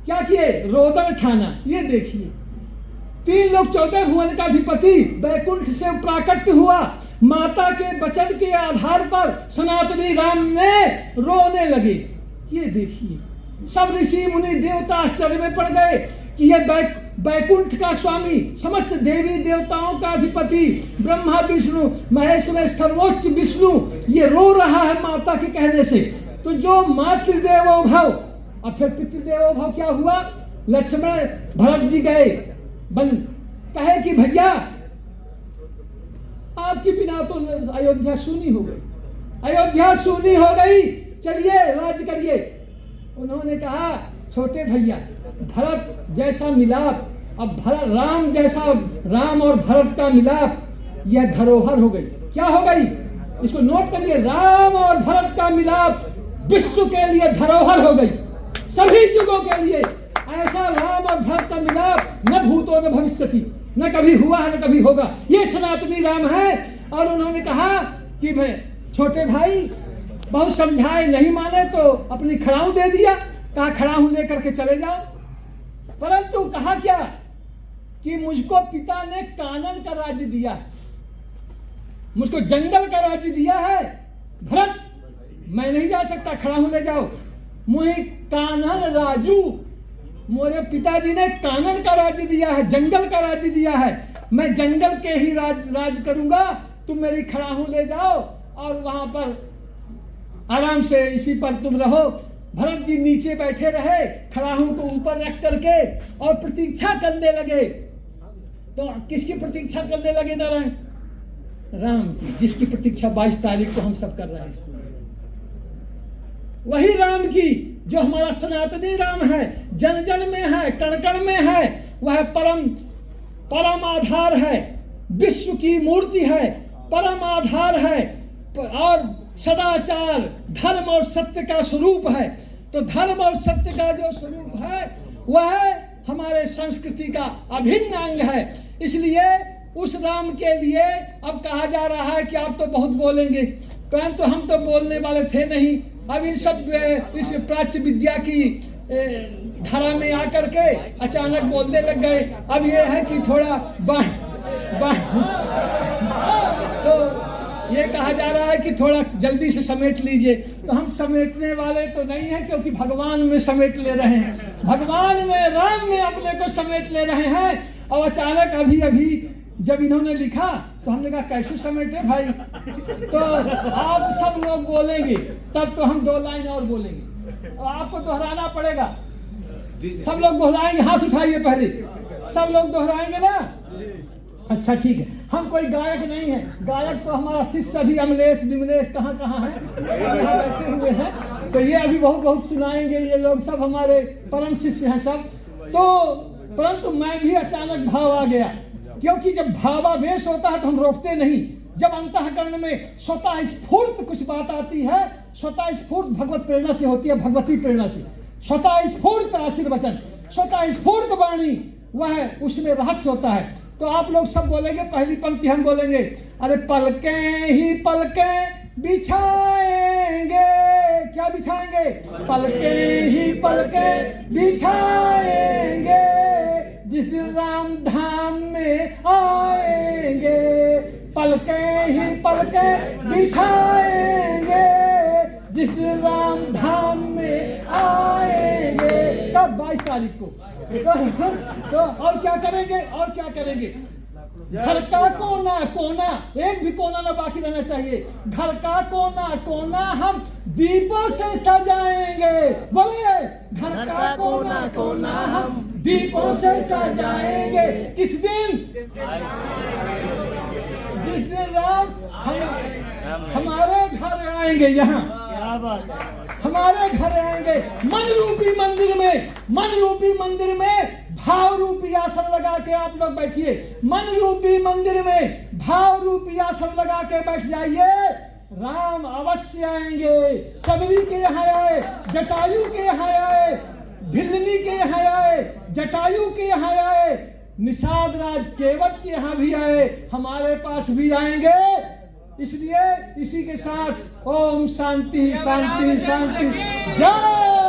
क्या किए? रोदन खाना। ये देखिए, 3 लोग 14 भुवन का अधिपति बैकुंठ से प्राकट्य हुआ। माता के वचन के आधार पर सनातनी राम ने रोने लगे। ये देखिए, सब ऋषि मुनि देवता आश्चर्य में पड़ गए कि ये बैकुंठ का स्वामी, समस्त देवी देवताओं का अधिपति, ब्रह्मा विष्णु महेश में सर्वोच्च विष्णु, ये रो रहा है माता के कहने से। तो जो मातृदेवो भव, और फिर पितृदेवो भव क्या हुआ? लक्ष्मण भरत जी गए, कहे कि भैया आपके बिना तो अयोध्या सूनी हो गई, अयोध्या सूनी हो गई, चलिए राज्य करिए। उन्होंने कहा छोटे भैया, भरत जैसा मिलाप, अब भरत राम जैसा, राम और भरत का मिलाप, यह धरोहर हो गई। क्या हो गई? इसको नोट करिए, राम और भरत का मिलाप विश्व के लिए धरोहर हो गई, सभी युगों के लिए। ऐसा राम और भरत का मिलाप न भूतो न भविष्यति, न कभी हुआ है न कभी होगा। ये सनातनी राम है। और उन्होंने कहा कि भाई छोटे भाई, बहुत समझाए नहीं माने तो अपनी खड़ाऊ दे दिया, कहा खड़ाऊ लेकर के चले जाओ। परंतु कहा क्या कि मुझको पिता ने कानन का राज्य दिया है, मुझको जंगल का राज्य दिया है, भरत मैं नहीं जा सकता, खड़ाऊ ले जाओ। मुझे कानन राजू, मोरे पिताजी ने कानन का राज्य दिया है, जंगल का राज्य दिया है, मैं जंगल के ही राज करूंगा, तुम मेरी खड़ाहू ले जाओ और वहां पर आराम से इसी पर तुम रहो। भरत जी नीचे बैठे रहे, खड़ाहू को ऊपर रख करके और प्रतीक्षा करने लगे। तो किसकी प्रतीक्षा करने लगे नारायण? राम की, जिसकी प्रतीक्षा 22 तारीख को हम सब कर रहे हैं, वही राम की जो हमारा सनातनी राम है, जन जन में है, कण कण में है। वह परम आधार है, विश्व की मूर्ति है, परम आधार है और सदाचार, धर्म और सत्य का स्वरूप है। तो धर्म और सत्य का जो स्वरूप है वह हमारे संस्कृति का अभिन्न अंग है। इसलिए उस राम के लिए अब कहा जा रहा है कि आप तो बहुत बोलेंगे, परंतु हम तो बोलने वाले थे नहीं। अब इन सब इस प्राच्य विद्या की धारा में आकर के अचानक बोलने लग गए। अब ये है कि थोड़ा तो ये कहा जा रहा है कि थोड़ा जल्दी से समेट लीजिए। तो हम समेटने वाले तो नहीं हैं, क्योंकि भगवान में समेट ले रहे हैं, भगवान में, राम में अपने को समेट ले रहे हैं। और अचानक अभी अभी जब इन्होंने लिखा तो हमने कहा कैसे समेटे भाई, तो आप सब लोग बोलेंगे तब तो हम 2 लाइन और बोलेंगे और आपको दोहराना पड़ेगा। सब लोग दोहराएंगे, हाथ उठाइए पहले, सब लोग दोहराएंगे ना? अच्छा ठीक है। हम कोई गायक नहीं है, गायक तो हमारा शिष्य अभी अमलेश विमलेश कहाँ है, यहाँ बैठे हुए हैं, तो ये अभी बहुत सुनाएंगे। ये लोग सब हमारे परम शिष्य हैं सब। तो परंतु मैं भी अचानक भाव आ गया, क्योंकि जब भावावेश होता है तो हम रोकते नहीं। जब अंतःकरण में स्वतः स्फूर्त कुछ बात आती है, स्वतः स्फूर्त भगवत प्रेरणा से होती है, भगवती प्रेरणा से, स्वतः स्फूर्त आशीर्वचन, स्वतः स्फूर्त वाणी, वह उसमें रहस्य होता है। तो आप लोग सब बोलेंगे, पहली पंक्ति हम बोलेंगे, अरे पलके ही पलके बिछाएंगे। क्या बिछाएंगे? पलके ही पलके बिछाएंगे, जिस दिन राम धाम में आएंगे। पलके ही पलके बिछाएंगे, जिस दिन राम धाम में आएंगे। कब? 22 तारीख को। तो और क्या करेंगे? और क्या करेंगे? घर का कोना कोना, एक भी कोना ना बाकी रहना चाहिए। घर का कोना कोना हम दीपों से सजाएंगे। बोलिए, घर का कोना कोना हम दीपों से सजाएंगे। किस दिन? जिस दिन राम हमारे घर आएंगे, यहाँ हमारे घर आएंगे। मन रूपी मंदिर में, मन रूपी मंदिर में भाव रूपी आसन लगा के आप लोग बैठिए। मन रूपी मंदिर में भाव रूपी आसन लगा के बैठ जाइए। राम अवश्य आएंगे। सबरी के यहाँ आए, जटायु के यहाँ आए, भिल्लनी के यहाँ आए, जटायु के यहाँ आए, निषाद राज केवट के यहाँ भी आए, हमारे पास भी आएंगे। इसलिए इसी के साथ ओम शांति शांति शांति जय।